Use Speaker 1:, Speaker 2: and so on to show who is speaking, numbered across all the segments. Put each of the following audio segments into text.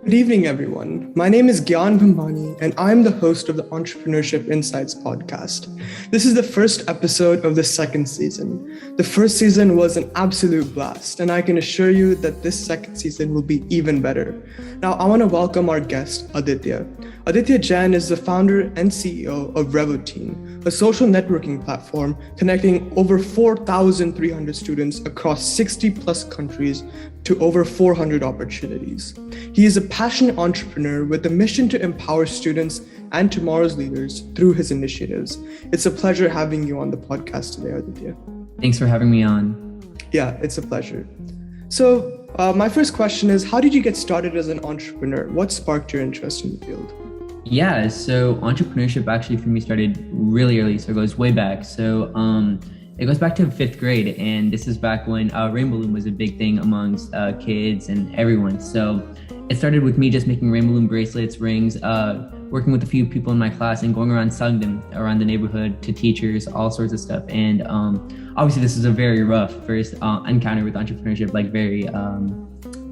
Speaker 1: Good evening, everyone. My name is Gyan Bhambani, and I'm the host of the Entrepreneurship Insights Podcast. This is the first episode of the second season. The first season was an absolute blast, and I can assure you that this second season will be even better. Now, I want to welcome our guest, Aditya. Aditya Jain is the founder and CEO of Revoteen, a social networking platform connecting over 4,300 students across 60 plus countries to over 400 opportunities. He is a passionate entrepreneur with a mission to empower students and tomorrow's leaders through his initiatives. It's a pleasure having you on the podcast today, Aditya.
Speaker 2: Thanks for having me on.
Speaker 1: Yeah, it's a pleasure. So my first question is, how did you get started as an entrepreneur? What sparked your interest in the field?
Speaker 2: Yeah, so entrepreneurship actually for me started really early, so it goes way back. So it goes back to fifth grade, and this is back when rainbow loom was a big thing amongst kids and everyone. So it started with me just making rainbow loom bracelets, rings, working with a few people in my class and going around selling them around the neighborhood to teachers, all sorts of stuff. And obviously this is a very rough first encounter with entrepreneurship, like very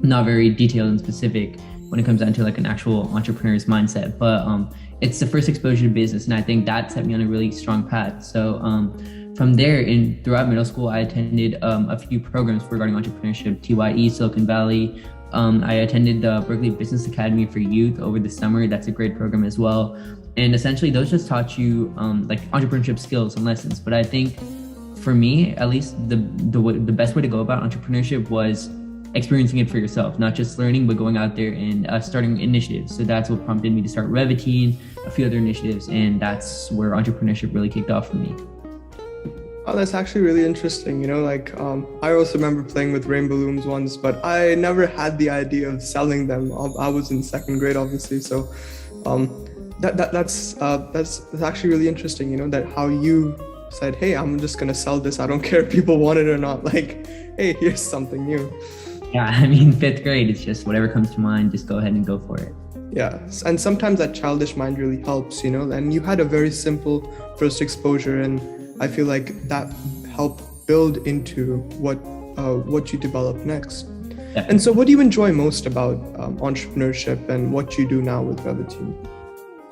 Speaker 2: not very detailed and specific when it comes down to like an actual entrepreneur's mindset. But it's the first exposure to business, and I think that set me on a really strong path. So from there, throughout middle school, I attended a few programs regarding entrepreneurship, TYE, Silicon Valley. I attended the Berkeley Business Academy for Youth over the summer. That's a great program as well. And essentially, those just taught you like entrepreneurship skills and lessons. But I think for me, at least the best way to go about entrepreneurship was experiencing it for yourself, not just learning, but going out there and starting initiatives. So that's what prompted me to start Revoteen, a few other initiatives. And that's where entrepreneurship really kicked off for me.
Speaker 1: Oh, that's actually really interesting. You know, like I also remember playing with rainbow looms once, but I never had the idea of selling them. I was in second grade, obviously. So that's actually really interesting. You know, that how you said, "Hey, I'm just gonna sell this. I don't care if people want it or not." Like, hey, here's something new.
Speaker 2: Yeah, I mean, fifth grade, it's just whatever comes to mind, just go ahead and go for it.
Speaker 1: Yeah, and sometimes that childish mind really helps, you know, and you had a very simple first exposure, and I feel like that helped build into what you develop next.
Speaker 2: Yeah.
Speaker 1: And so what do you enjoy most about entrepreneurship and what you do now with Revoteen?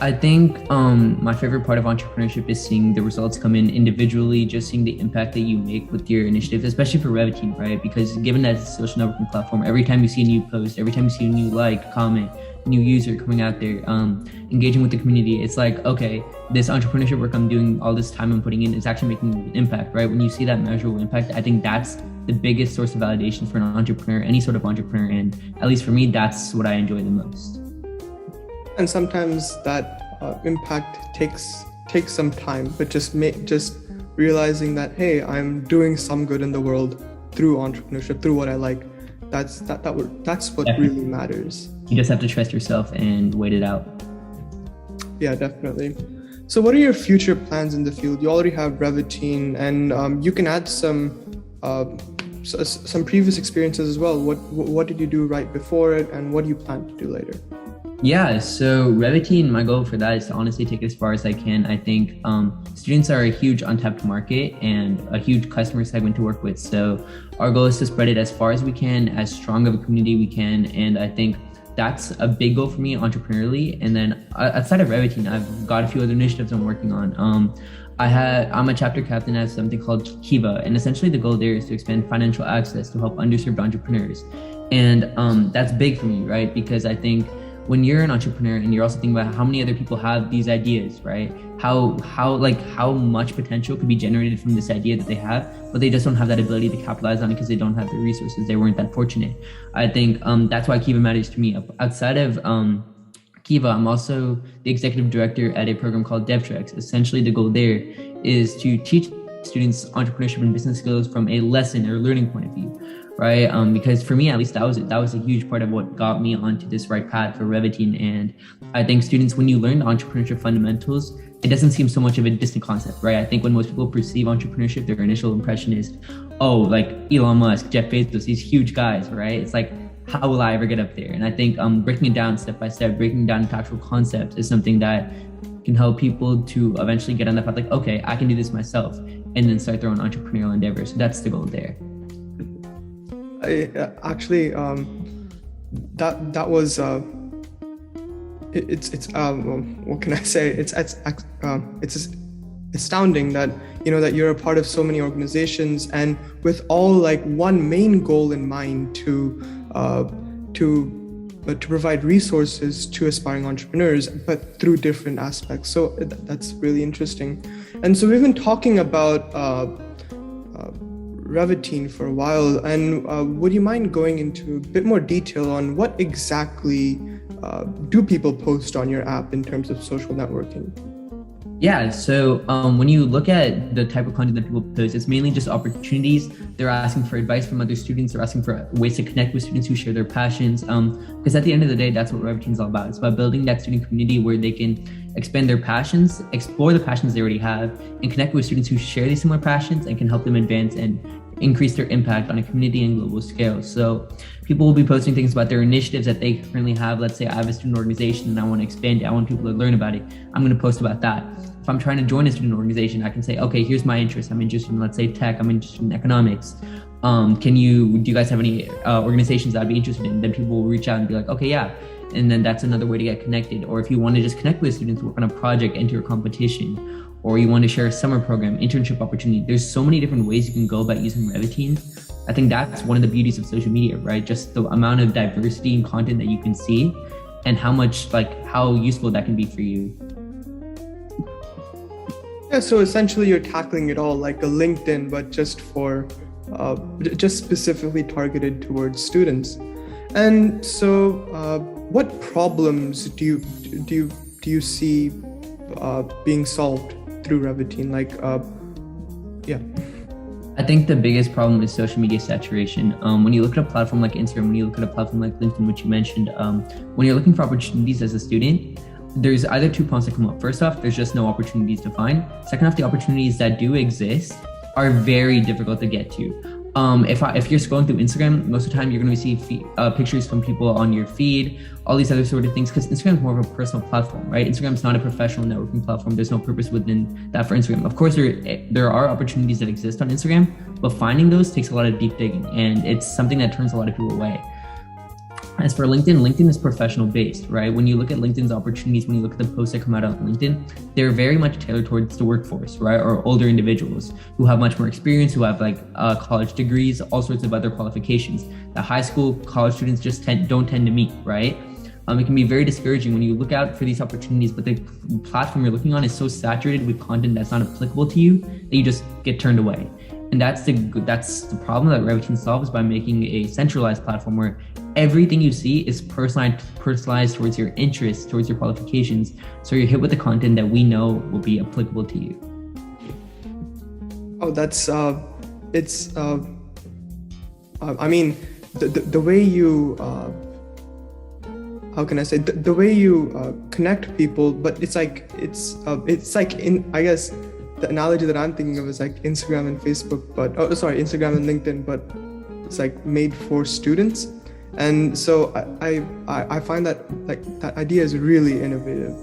Speaker 2: I think my favorite part of entrepreneurship is seeing the results come in individually, just seeing the impact that you make with your initiatives, especially for Revoteen, right? Because given that it's a social networking platform, every time you see a new post, every time you see a new comment, new user coming out there, engaging with the community, it's like, okay, this entrepreneurship work I'm doing, all this time I'm putting in is actually making an impact, right? When you see that measurable impact, I think that's the biggest source of validation for an entrepreneur, any sort of entrepreneur. And at least for me, that's what I enjoy the most.
Speaker 1: And sometimes that impact takes some time, but just realizing that, hey, I'm doing some good in the world through entrepreneurship, through what I like. That's what really matters.
Speaker 2: You just have to trust yourself and wait it out.
Speaker 1: Yeah, definitely. So what are your future plans in the field? You already have Revoteen, and you can add some previous experiences as well. What did you do right before it, and what do you plan to do later?
Speaker 2: Yeah, so Revoteen, my goal for that is to honestly take it as far as I can. I think students are a huge untapped market and a huge customer segment to work with. So our goal is to spread it as far as we can, as strong of a community we can. And I think that's a big goal for me entrepreneurially. And then outside of Revoteen, I've got a few other initiatives I'm working on. I'm a chapter captain at something called Kiva. And essentially the goal there is to expand financial access to help underserved entrepreneurs. And that's big for me, right? Because I think when you're an entrepreneur and you're also thinking about how many other people have these ideas, right? How much potential could be generated from this idea that they have, but they just don't have that ability to capitalize on it because they don't have the resources. They weren't that fortunate. I think that's why Kiva matters to me. Outside of Kiva, I'm also the executive director at a program called DevTrex. Essentially, the goal there is to teach students entrepreneurship and business skills from a lesson or learning point of view. Right? Because for me, at least that was a huge part of what got me onto this right path for Revoteen. And I think students, when you learn the entrepreneurship fundamentals, it doesn't seem so much of a distant concept, right? I think when most people perceive entrepreneurship, their initial impression is, oh, like Elon Musk, Jeff Bezos, these huge guys, right? It's like, how will I ever get up there? And I think breaking it down step by step, breaking down into actual concepts is something that can help people to eventually get on that path, like, okay, I can do this myself, and then start their own entrepreneurial endeavors. So that's the goal there. That
Speaker 1: what can I say? It's astounding that that you're a part of so many organizations, and with all like one main goal in mind to provide resources to aspiring entrepreneurs, but through different aspects. So that's really interesting. And so we've been talking about Revitine for a while, and would you mind going into a bit more detail on what exactly do people post on your app in terms of social networking?
Speaker 2: Yeah, so when you look at the type of content that people post, it's mainly just opportunities. They're asking for advice from other students. They're asking for ways to connect with students who share their passions. Because at the end of the day, that's what Revitine is all about. It's about building that student community where they can expand their passions, explore the passions they already have, and connect with students who share these similar passions and can help them advance and increase their impact on a community and global scale. So people will be posting things about their initiatives that they currently have. Let's say I have a student organization and I want to expand it. I want people to learn about it. I'm going to post about that. If I'm trying to join a student organization, I can say, okay, here's my interest. I'm interested in, let's say, tech. I'm interested in economics. Do you guys have any organizations that I'd be interested in? Then people will reach out and be like, okay, yeah. And then that's another way to get connected. Or if you want to just connect with students, work on a project, enter a competition, or you want to share a summer program, internship opportunity. There's so many different ways you can go about using Revitine. I think that's one of the beauties of social media, right? Just the amount of diversity and content that you can see and how useful that can be for you.
Speaker 1: Yeah, so essentially you're tackling it all like a LinkedIn, but just specifically targeted towards students. And so what problems do you see being solved through Revitine?
Speaker 2: I think the biggest problem is social media saturation. When you look at a platform like Instagram, when you look at a platform like LinkedIn, which you mentioned, when you're looking for opportunities as a student, there's either two problems that come up. First off, there's just no opportunities to find. Second off, the opportunities that do exist are very difficult to get to. If you're scrolling through Instagram, most of the time you're going to see pictures from people on your feed, all these other sort of things, because Instagram is more of a personal platform, right? Instagram is not a professional networking platform. There's no purpose within that for Instagram. Of course, there are opportunities that exist on Instagram, but finding those takes a lot of deep digging, and it's something that turns a lot of people away. As for LinkedIn is professional based, right? When you look at LinkedIn's opportunities, when you look at the posts that come out on LinkedIn, they're very much tailored towards the workforce, right? Or older individuals who have much more experience, who have college degrees, all sorts of other qualifications that high school, college students just don't tend to meet, right? It can be very discouraging when you look out for these opportunities, but the platform you're looking on is so saturated with content that's not applicable to you that you just get turned away. And that's the problem that Revitine solves by making a centralized platform where everything you see is personalized towards your interests, towards your qualifications. So you're hit with the content that we know will be applicable to you.
Speaker 1: Oh, that's I mean, the way you how can I say, the way you connect people, but it's like in, I guess the analogy that I'm thinking of is like Instagram and Facebook, Instagram and LinkedIn, but it's like made for students. And so I find that that idea is really innovative.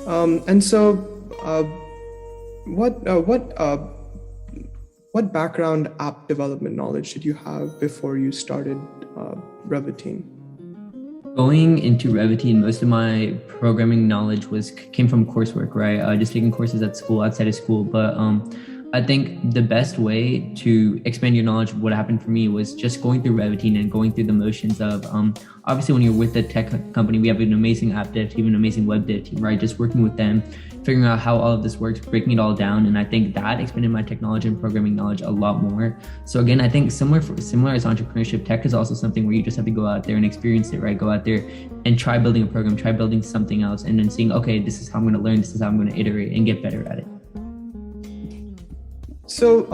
Speaker 1: And so what background app development knowledge did you have before you started Revitine?
Speaker 2: Going into Revitine, most of my programming knowledge came from coursework, right? Just taking courses at school, outside of school. But I think the best way to expand your knowledge of what happened for me was just going through Revitine and going through the motions of, obviously when you're with a tech company, we have an amazing app dev team, an amazing web dev team, right? Just working with them, figuring out how all of this works, breaking it all down. And I think that expanded my technology and programming knowledge a lot more. So again, I think similar as entrepreneurship, tech is also something where you just have to go out there and experience it, right? Go out there and try building a program, try building something else, and then seeing, okay, this is how I'm going to learn, this is how I'm going to iterate and get better at it.
Speaker 1: So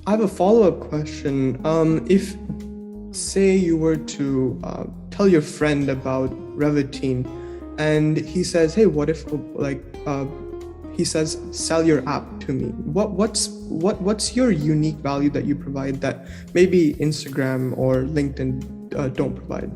Speaker 1: I have a follow-up question. If, say, you were to tell your friend about Revitine, and he says, "Hey, what if he says, sell your app to me?" What's your unique value that you provide that maybe Instagram or LinkedIn don't provide?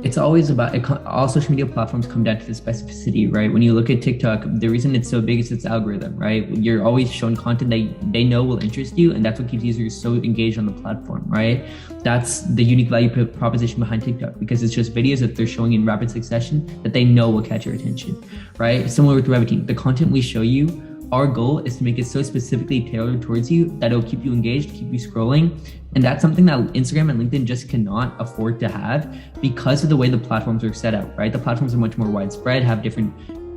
Speaker 2: It's always about all social media platforms come down to the specificity, right? When you look at TikTok, the reason it's so big is its algorithm, right? You're always shown content that they know will interest you, and that's what keeps users so engaged on the platform, right? That's the unique value proposition behind TikTok, because it's just videos that they're showing in rapid succession that they know will catch your attention, right? Similar with Revitine, the content we show you, our goal is to make it so specifically tailored towards you that it'll keep you engaged, keep you scrolling. And that's something that Instagram and LinkedIn just cannot afford to have because of the way the platforms are set up, right? The platforms are much more widespread, have different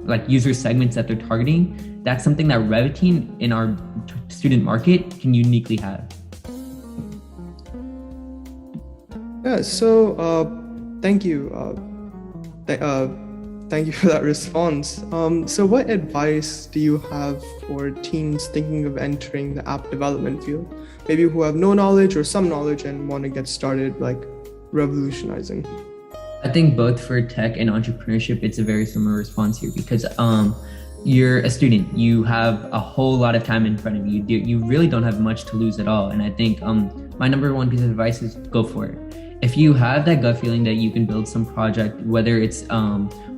Speaker 2: like user segments that they're targeting. That's something that Revitine in our student market can uniquely have.
Speaker 1: Yeah, so thank you. Thank you for that response. So what advice do you have for teens thinking of entering the app development field? Maybe who have no knowledge or some knowledge and want to get started like revolutionizing?
Speaker 2: I think both for tech and entrepreneurship, it's a very similar response here because you're a student. You have a whole lot of time in front of you. You really don't have much to lose at all. And I think my number one piece of advice is go for it. If you have that gut feeling that you can build some project, whether it's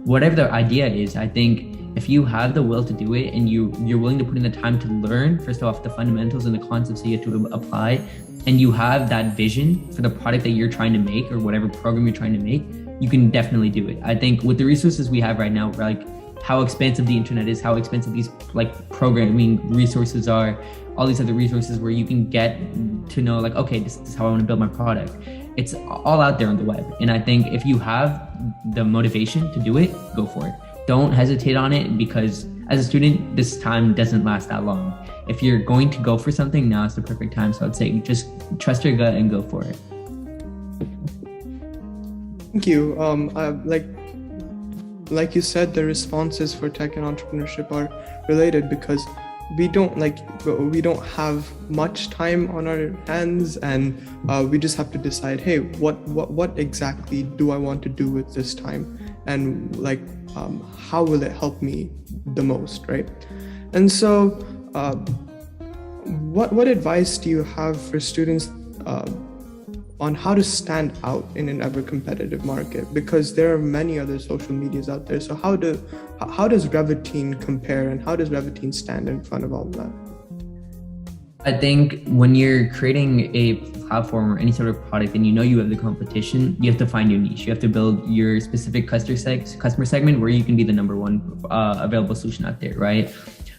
Speaker 2: whatever the idea is, I think if you have the will to do it and you're willing to put in the time to learn, first off, the fundamentals and the concepts that you have to apply, and you have that vision for the product that you're trying to make or whatever program you're trying to make, you can definitely do it. I think with the resources we have right now, like how expansive the internet is, how expensive these like programming resources are, all these other resources where you can get to know like, okay, this is how I want to build my product. It's all out there on the web. And I think if you have the motivation to do it, go for it. Don't hesitate on it because as a student, this time doesn't last that long. If you're going to go for something, now is the perfect time. So I'd say just trust your gut and go for it.
Speaker 1: Thank you. Like you said, the responses for tech and entrepreneurship are related because we don't have much time on our hands, and we just have to decide, hey, what exactly do I want to do with this time, and how will it help me the most, right? And so what advice do you have for students on how to stand out in an ever competitive market? Because there are many other social medias out there. So how does Revitine compare, and how does Revitine stand in front of all of that?
Speaker 2: I think when you're creating a platform or any sort of product and you know you have the competition, you have to find your niche. You have to build your specific customer segment where you can be the number one available solution out there, right?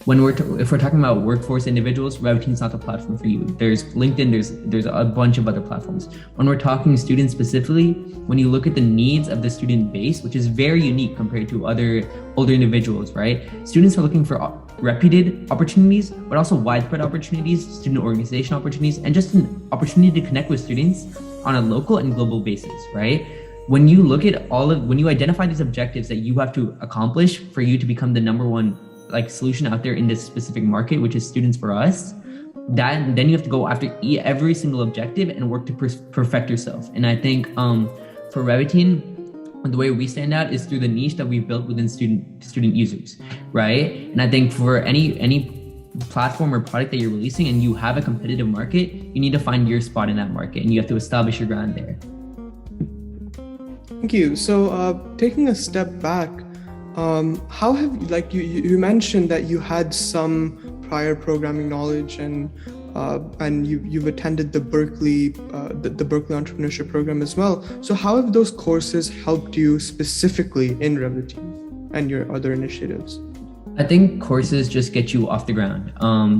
Speaker 2: If we're talking about workforce individuals, Revitine's not the platform for you. There's LinkedIn, there's a bunch of other platforms. When we're talking students specifically, when you look at the needs of the student base, which is very unique compared to other older individuals, right? Students are looking for reputed opportunities, but also widespread opportunities, student organization opportunities, and just an opportunity to connect with students on a local and global basis, right? When you look at when you identify these objectives that you have to accomplish for you to become the number one solution out there in this specific market, which is students for us, then you have to go after every single objective and work to perfect yourself. And I think for Revitine, the way we stand out is through the niche that we've built within student users, right? And I think for any platform or product that you're releasing and you have a competitive market, you need to find your spot in that market and you have to establish your ground there.
Speaker 1: Thank you. So taking a step back, how have you mentioned that you had some prior programming knowledge and you've attended the Berkeley Entrepreneurship Program as well. So how have those courses helped you specifically in Revitine and your other initiatives?
Speaker 2: I think courses just get you off the ground.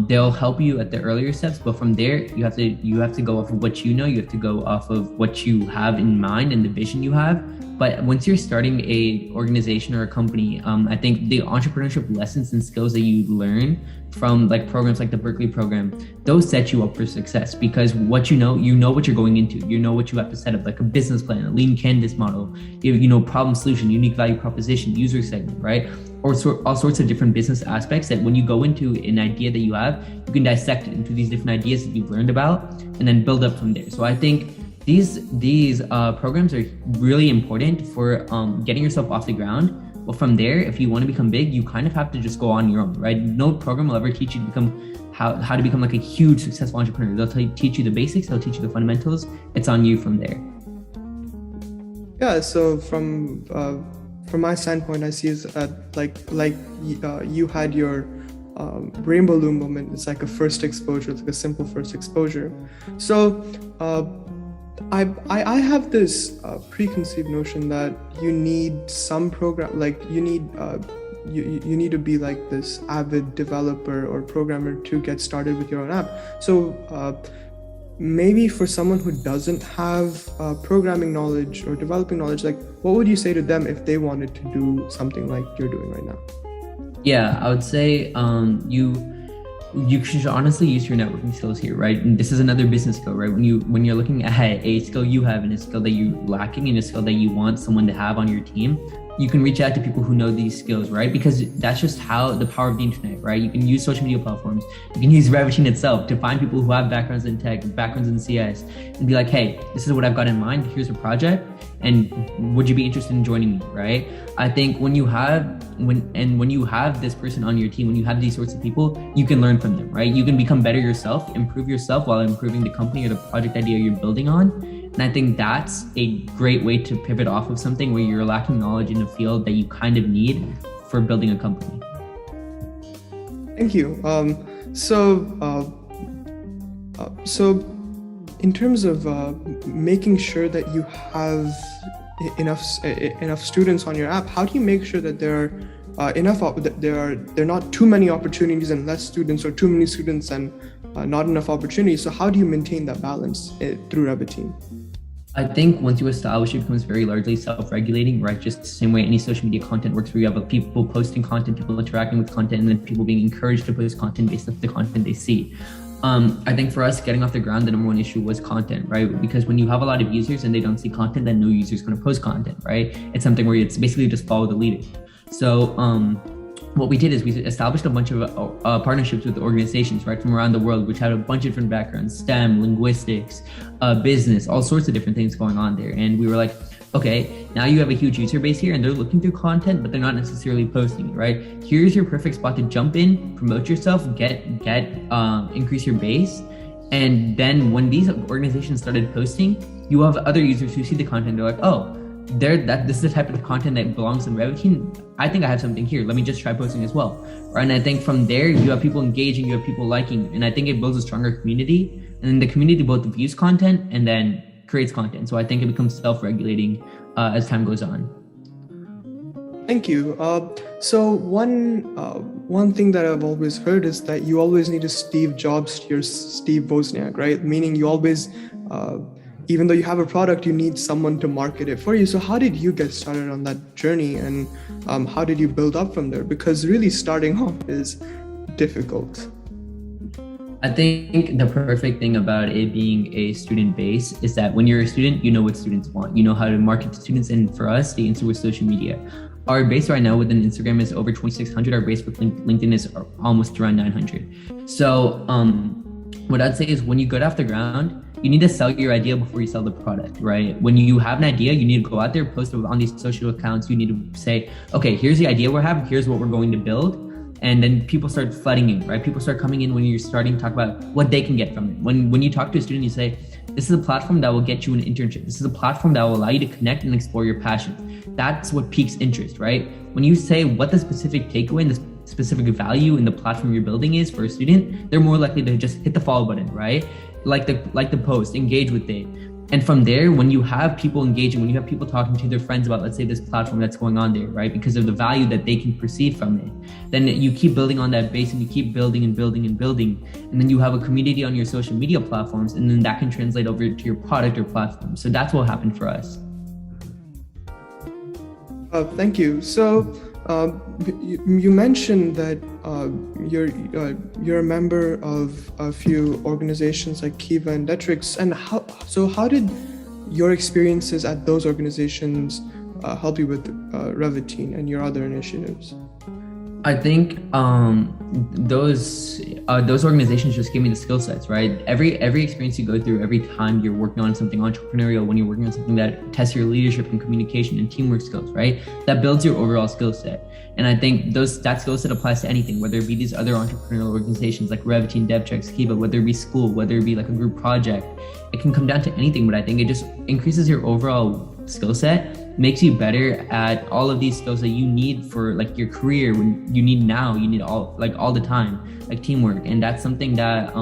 Speaker 2: They'll help you at the earlier steps, but from there you have to go off of what you know. You have to go off of what you have in mind and the vision you have. But once you're starting a organization or a company, I think the entrepreneurship lessons and skills that you learn from programs like the Berkeley program, those set you up for success because what you know what you're going into, you know what you have to set up, like a business plan, a lean canvas model, problem solution, unique value proposition, user segment, right? Or all sorts of different business aspects that when you go into an idea that you have, you can dissect it into these different ideas that you've learned about and then build up from there. So I think these programs are really important for getting yourself off the ground. But from there, if you want to become big, you kind of have to just go on your own, right? No program will ever teach you to become how to become like a huge successful entrepreneur. They'll teach you the basics, they'll teach you the fundamentals. It's on you from there.
Speaker 1: Yeah, so from my standpoint, I see is you had your rainbow loom moment. It's like a first exposure, it's like a simple first exposure. So I have this preconceived notion that you need some program, like you need you need to be like this avid developer or programmer to get started with your own app. So maybe for someone who doesn't have programming knowledge or developing knowledge, like what would you say to them if they wanted to do something like you're doing right now?
Speaker 2: Yeah, I would say you should honestly use your networking skills here, right? And this is another business skill, right? When you're looking at a skill you have and a skill that you're lacking and a skill that you want someone to have on your team, you can reach out to people who know these skills, right? Because that's just how the power of the internet, right? You can use social media platforms. You can use Revitine itself to find people who have backgrounds in tech, backgrounds in CS, and be like, hey, this is what I've got in mind. Here's a project, and would you be interested in joining me, right? I think when you have this person on your team, when you have these sorts of people, you can learn from them, right? You can become better yourself, improve yourself while improving the company or the project idea you're building on. And I think that's a great way to pivot off of something where you're lacking knowledge in a field that you kind of need for building a company.
Speaker 1: Thank you. So in terms of making sure that you have enough students on your app, how do you make sure that there are not too many opportunities and less students, or too many students and not enough opportunities? So how do you maintain that balance through Revitine?
Speaker 2: I think once you establish, it becomes very largely self-regulating, right? Just the same way any social media content works, where you have people posting content, people interacting with content, and then people being encouraged to post content based off the content they see. I think for us, getting off the ground, the number one issue was content, right? Because when you have a lot of users and they don't see content, then no user is going to post content, right? It's something where it's basically just follow the leader. So what we did is we established a bunch of partnerships with organizations, right, from around the world, which had a bunch of different backgrounds: STEM, linguistics, business, all sorts of different things going on there. And we were like, okay, now you have a huge user base here and they're looking through content, but they're not necessarily posting it, right? Here's your perfect spot to jump in, promote yourself, increase your base. And then when these organizations started posting, you have other users who see the content. They're like, oh, this is the type of content that belongs in Revitine. I think I have something here. Let me just try posting as well. Right? And I think from there, you have people engaging, you have people liking, and I think it builds a stronger community. And then the community both views content and then creates content. So I think it becomes self-regulating as time goes on.
Speaker 1: Thank you. So one thing that I've always heard is that you always need a Steve Jobs to your Steve Wozniak, right? Meaning you always, even though you have a product, you need someone to market it for you. So how did you get started on that journey, and how did you build up from there? Because really starting off is difficult.
Speaker 2: I think the perfect thing about it being a student base is that when you're a student, you know what students want. You know how to market to students. And for us, the answer was social media. Our base right now within Instagram is over 2,600. Our base with LinkedIn is almost around 900. So what I'd say is when you get off the ground, you need to sell your idea before you sell the product, right? When you have an idea, you need to go out there, post it on these social accounts. You need to say, okay, here's the idea we're having. Here's what we're going to build. And then people start flooding in, right? People start coming in when you're starting to talk about what they can get from it. When you talk to a student, you say, this is a platform that will get you an internship. This is a platform that will allow you to connect and explore your passions. That's what piques interest, right? When you say what the specific takeaway and the specific value in the platform you're building is for a student, they're more likely to just hit the follow button, right? Like the post, engage with it. And from there, when you have people engaging, when you have people talking to their friends about, let's say, this platform that's going on there, right? Because of the value that they can perceive from it, then you keep building on that base and you keep building and building and building. And then you have a community on your social media platforms, and then that can translate over to your product or platform. So that's what happened for us.
Speaker 1: Thank you. So you mentioned that you're a member of a few organizations like Kiva and Detrix, and how did your experiences at those organizations help you with Revitine and your other initiatives?
Speaker 2: I think those organizations just give me the skill sets, right? Every experience you go through, every time you're working on something entrepreneurial, when you're working on something that tests your leadership and communication and teamwork skills, right? That builds your overall skill set. And I think that skill set applies to anything, whether it be these other entrepreneurial organizations like Revitine, DevCheck, Kiva, whether it be school, whether it be like a group project. It can come down to anything, but I think it just increases your overall skill set makes you better at all of these skills that you need for like your career. When you need all the time, like teamwork. And that's something that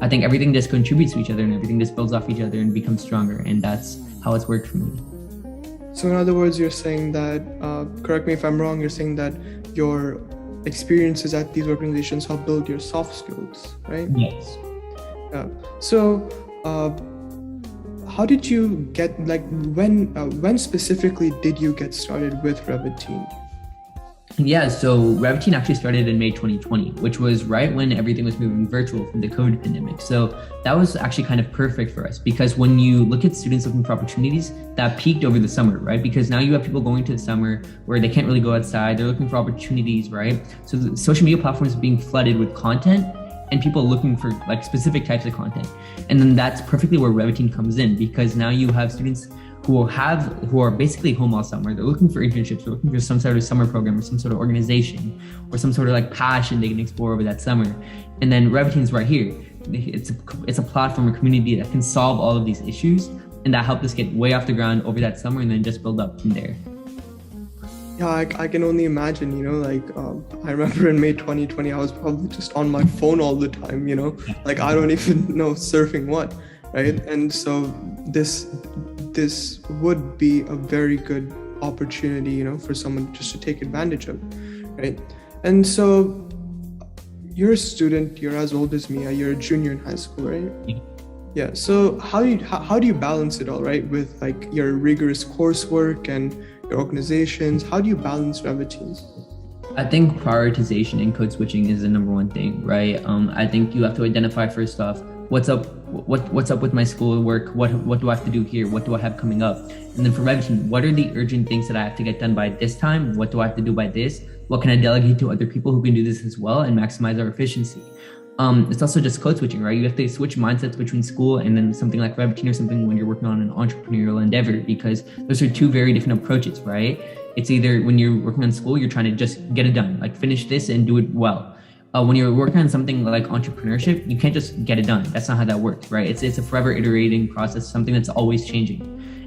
Speaker 2: I think everything just contributes to each other and everything just builds off each other and becomes stronger. And that's how it's worked for me.
Speaker 1: So in other words, you're saying that, correct me if I'm wrong, you're saying that your experiences at these organizations help build your soft skills, right?
Speaker 2: Yes.
Speaker 1: Yeah. So how did you get, like, when specifically did you get started with Revitine?
Speaker 2: Yeah, so Revitine actually started in May 2020, which was right when everything was moving virtual from the COVID pandemic. So that was actually kind of perfect for us, because when you look at students looking for opportunities, that peaked over the summer, right? Because now you have people going to the summer where they can't really go outside. They're looking for opportunities, right? So the social media platforms are being flooded with content and people looking for like specific types of content. And then that's perfectly where Revitine comes in, because now you have students who are basically home all summer. They're looking for internships, they're looking for some sort of summer program or some sort of organization or some sort of like passion they can explore over that summer. And then Revitine's right here. It's a platform, a community that can solve all of these issues, and that helped us get way off the ground over that summer and then just build up from there.
Speaker 1: Yeah, I can only imagine, I remember in May 2020, I was probably just on my phone all the time, like I don't even know surfing what, right? And so this would be a very good opportunity, for someone just to take advantage of, right? And so you're a student, you're as old as me, you're a junior in high school, right? Yeah. So how do you balance it all, right? With like your rigorous coursework and your organizations, how do you balance Revitine?
Speaker 2: I think prioritization and code switching is the number one thing, right? I think you have to identify first off, what's up with my schoolwork? What do I have to do here? What do I have coming up? And then for Revitine, what are the urgent things that I have to get done by this time? What do I have to do by this? What can I delegate to other people who can do this as well and maximize our efficiency? It's also just code switching, right? You have to switch mindsets between school and then something like Revitine or something when you're working on an entrepreneurial endeavor, because those are two very different approaches, right? It's either when you're working on school, you're trying to just get it done, like finish this and do it well. When you're working on something like entrepreneurship, you can't just get it done. That's not how that works, right? It's a forever iterating process, something that's always changing.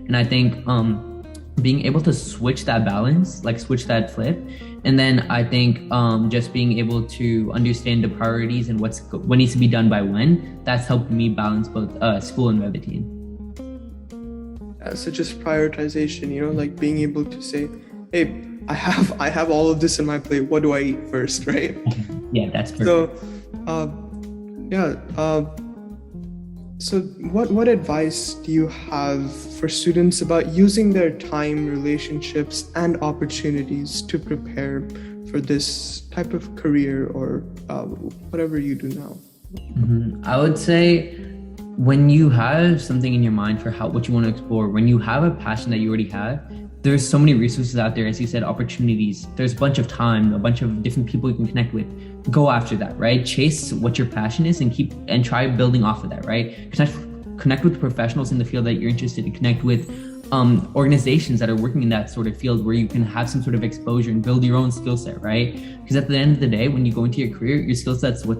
Speaker 2: And I think being able to switch that balance, like switch that flip, and then I think just being able to understand the priorities and what needs to be done by when, that's helped me balance both school and Revitine.
Speaker 1: So just prioritization, like being able to say, hey, I have all of this in my plate. What do I eat first, right?
Speaker 2: Yeah, that's perfect.
Speaker 1: So what advice do you have for students about using their time, relationships, and opportunities to prepare for this type of career or whatever you do now?
Speaker 2: Mm-hmm. I would say when you have something in your mind for what you want to explore, when you have a passion that you already have, there's so many resources out there, as you said, opportunities. There's a bunch of time, a bunch of different people you can connect with. Go after that, right? Chase what your passion is and try building off of that, right? Connect with professionals in the field that you're interested in. Connect with organizations that are working in that sort of field where you can have some sort of exposure and build your own skill set, right? Because at the end of the day, when you go into your career, your skill set's what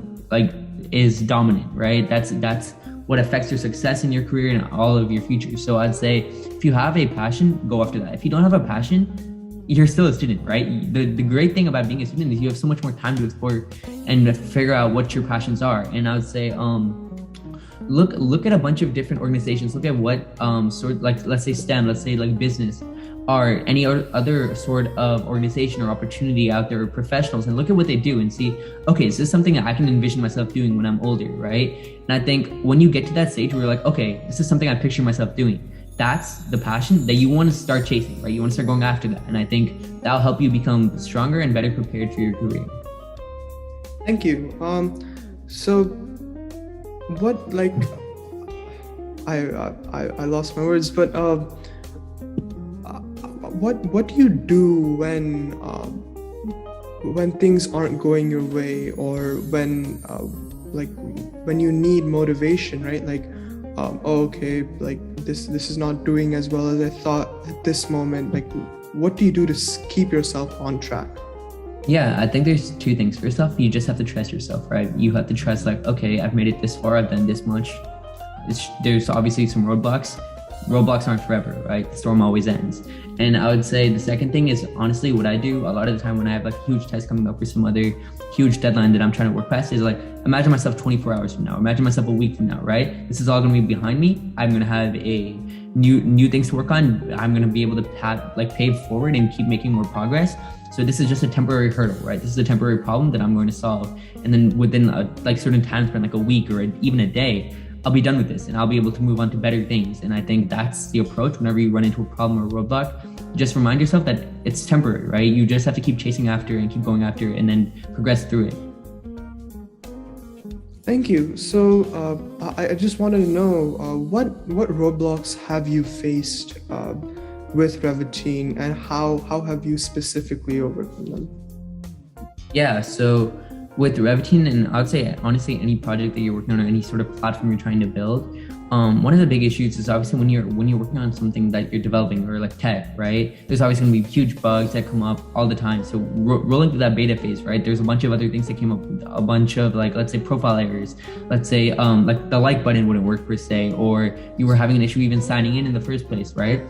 Speaker 2: is dominant, right? That's what affects your success in your career and all of your future. So I'd say if you have a passion, go after that. If you don't have a passion, you're still a student, right? The great thing about being a student is you have so much more time to explore and figure out what your passions are. And I would say, look at a bunch of different organizations. Look at what let's say STEM, let's say like business, or any other sort of organization or opportunity out there, or professionals, and look at what they do and see, okay, is this something that I can envision myself doing when I'm older, right? And I think when you get to that stage where you're like, okay, this is something I picture myself doing, that's the passion that you want to start chasing, right? You want to start going after that. And I think that'll help you become stronger and better prepared for your career.
Speaker 1: Thank you. So what, like, I lost my words, but what do you do when things aren't going your way, or when you need motivation, right? Like, okay, like this is not doing as well as I thought at this moment. Like, what do you do to keep yourself on track?
Speaker 2: Yeah, I think there's two things. First off, you just have to trust yourself, right? You have to trust, like, okay, I've made it this far, I've done this much. There's obviously some roadblocks. Roblox aren't forever, right? The storm always ends. And I would say the second thing is honestly what I do a lot of the time when I have like a huge test coming up or some other huge deadline that I'm trying to work past is like, imagine myself 24 hours from now, imagine myself a week from now, right? This is all gonna be behind me. I'm gonna have a new things to work on. I'm gonna be able to pave forward and keep making more progress. So this is just a temporary hurdle, right? This is a temporary problem that I'm going to solve. And then within a certain time span, like a week or even a day, I'll be done with this and I'll be able to move on to better things. And I think that's the approach whenever you run into a problem or a roadblock. Just remind yourself that it's temporary, right? You just have to keep chasing after and keep going after and then progress through it.
Speaker 1: Thank you. So I just wanted to know what roadblocks have you faced with Revitine, and how have you specifically overcome them?
Speaker 2: Yeah, so with Revitine, and I would say honestly any project that you're working on or any sort of platform you're trying to build, one of the big issues is obviously when you're working on something that you're developing or like tech, right? There's always going to be huge bugs that come up all the time. So rolling through that beta phase, right? There's a bunch of other things that came up, a bunch of like, let's say profile errors, let's say like the like button wouldn't work per se, or you were having an issue even signing in the first place, right?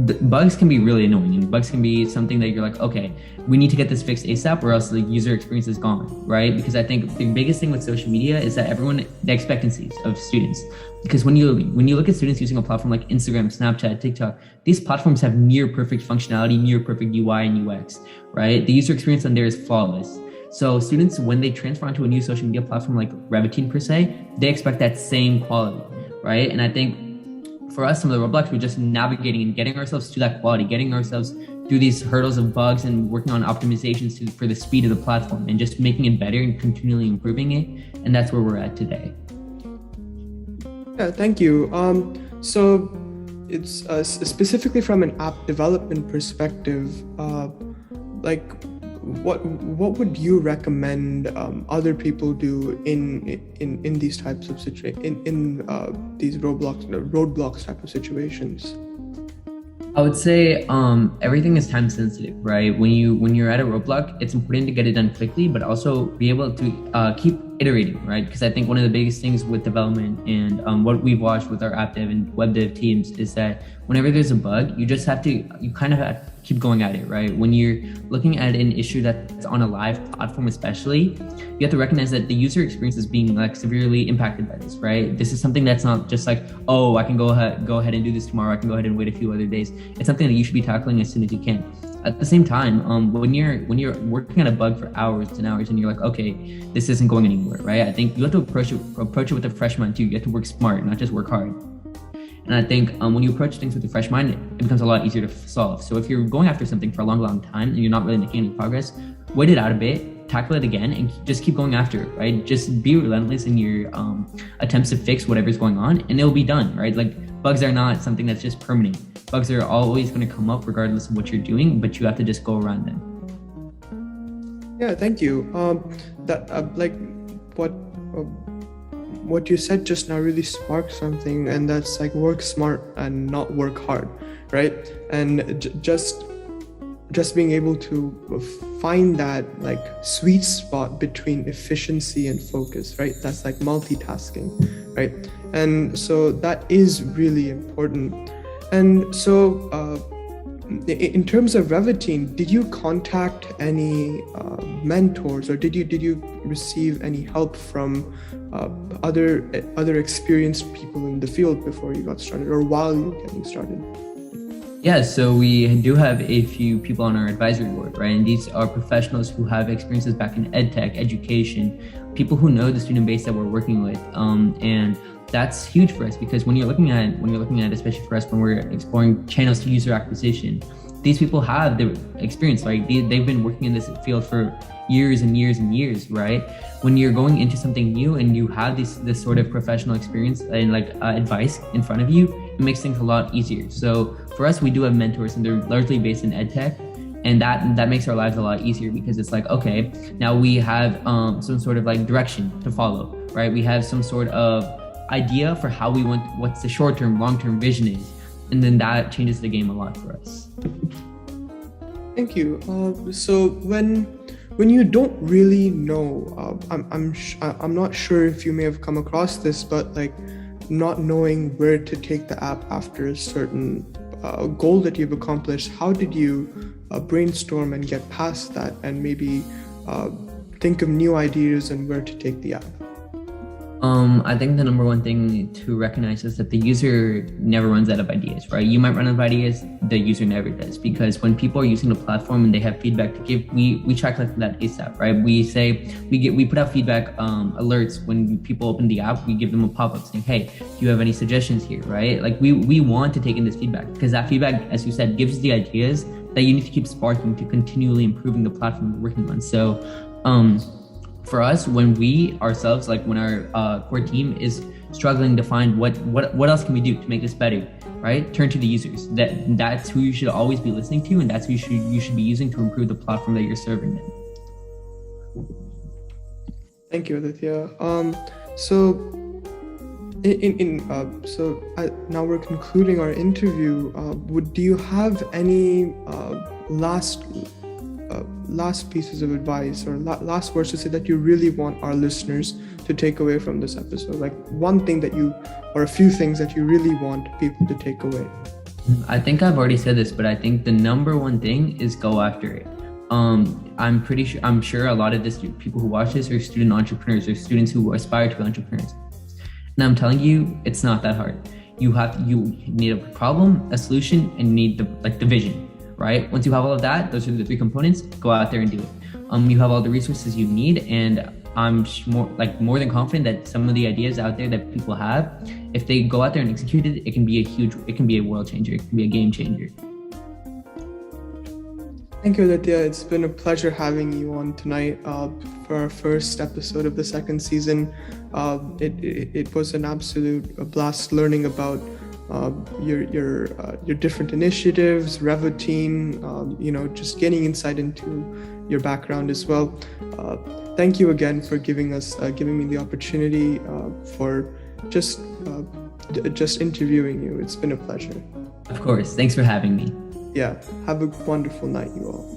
Speaker 2: The bugs can be really annoying, and bugs can be something that you're like, okay, we need to get this fixed ASAP or else the user experience is gone, right? Because I think the biggest thing with social media is that the expectancies of students. Because when you look at students using a platform like Instagram, Snapchat, TikTok, these platforms have near perfect functionality, near perfect UI and UX, right? The user experience on there is flawless. So students, when they transfer onto a new social media platform like Revitine per se, they expect that same quality, right? And I think for us, some of the roadblocks, we're just navigating and getting ourselves to that quality, getting ourselves through these hurdles of bugs and working on optimizations for the speed of the platform and just making it better and continually improving it. And that's where we're at today.
Speaker 1: Yeah, thank you. So it's specifically from an app development perspective, what would you recommend other people do in these types of these roadblocks type of situations?
Speaker 2: I would say everything is time sensitive, right? When you're at a roadblock, it's important to get it done quickly, but also be able to keep iterating, right? Because I think one of the biggest things with development and what we've watched with our app dev and web dev teams is that whenever there's a bug, you kind of have to keep going at it, right? When you're looking at an issue that's on a live platform, especially, you have to recognize that the user experience is being like severely impacted by this, right? This is something that's not just like, oh, I can go ahead and do this tomorrow. I can go ahead and wait a few other days. It's something that you should be tackling as soon as you can. At the same time, when you're working on a bug for hours and hours and you're like, okay, this isn't going anywhere, right? I think you have to approach it with a fresh mind too. You have to work smart, not just work hard. And I think when you approach things with a fresh mind, it becomes a lot easier to solve. So if you're going after something for a long time and you're not really making any progress, wait it out a bit, tackle it again, and just keep going after it, right? Just be relentless in your attempts to fix whatever's going on, and it'll be done, right? Like bugs are not something that's just permanent. Bugs are always going to come up regardless of what you're doing, but you have to just go around them.
Speaker 1: Yeah, thank you. What you said just now really sparked something, and that's like work smart and not work hard, right? And just being able to find that like sweet spot between efficiency and focus, right? That's like multitasking, right? And so that is really important. And so in terms of Revitine, did you contact any mentors, or did you receive any help from other experienced people in the field before you got started or while you were getting started?
Speaker 2: Yeah, so we do have a few people on our advisory board, right? And these are professionals who have experiences back in edtech, education, people who know the student base that we're working with, and that's huge for us because when you're looking at, especially for us when we're exploring channels to user acquisition, these people have the experience, right? They've been working in this field for years and years and years, right? When you're going into something new and you have this sort of professional experience and advice in front of you, it makes things a lot easier. So for us, we do have mentors, and they're largely based in edtech. And that makes our lives a lot easier because it's like, okay, now we have some sort of like direction to follow, right? We have some sort of idea for how we want, what's the short-term, long-term vision is. And then that changes the game a lot for us.
Speaker 1: Thank you. So when you don't really know, I'm not sure if you may have come across this, but like not knowing where to take the app after a certain goal that you've accomplished, how did you brainstorm and get past that and maybe think of new ideas and where to take the app?
Speaker 2: I think the number one thing to recognize is that the user never runs out of ideas, right? You might run out of ideas, the user never does, because when people are using the platform and they have feedback to give, we try collecting that ASAP, right? We put out feedback alerts when people open the app. We give them a pop-up saying, hey, do you have any suggestions here, right? Like we want to take in this feedback, because that feedback, as you said, gives the ideas that you need to keep sparking to continually improving the platform you're working on. So for us, when we ourselves, like when our core team is struggling to find what else can we do to make this better, right? Turn to the users. That's who you should always be listening to, and that's who you should be using to improve the platform that you're serving in.
Speaker 1: Thank you, Aditya. Now we're concluding our interview. Do you have any last pieces of advice or last words to say that you really want our listeners to take away from this episode? Like one thing or a few things that you really want people to take away?
Speaker 2: I think I've already said this, but I think the number one thing is go after it. I'm sure a lot of this people who watch this are student entrepreneurs or students who aspire to be entrepreneurs. And I'm telling you, it's not that hard. You need a problem, a solution, and you need the vision. Right? Once you have all of that, those are the three components, go out there and do it. You have all the resources you need, and I'm more than confident that some of the ideas out there that people have, if they go out there and execute it, it can be a world changer, it can be a game changer.
Speaker 1: Thank you, Aditya. It's been a pleasure having you on tonight for our first episode of the second season. It was an absolute blast learning about your different initiatives, Revotine, just getting insight into your background as well. Thank you again for giving me the opportunity for just interviewing you. It's been a pleasure.
Speaker 2: Of course. Thanks for having me.
Speaker 1: Yeah. Have a wonderful night, you all.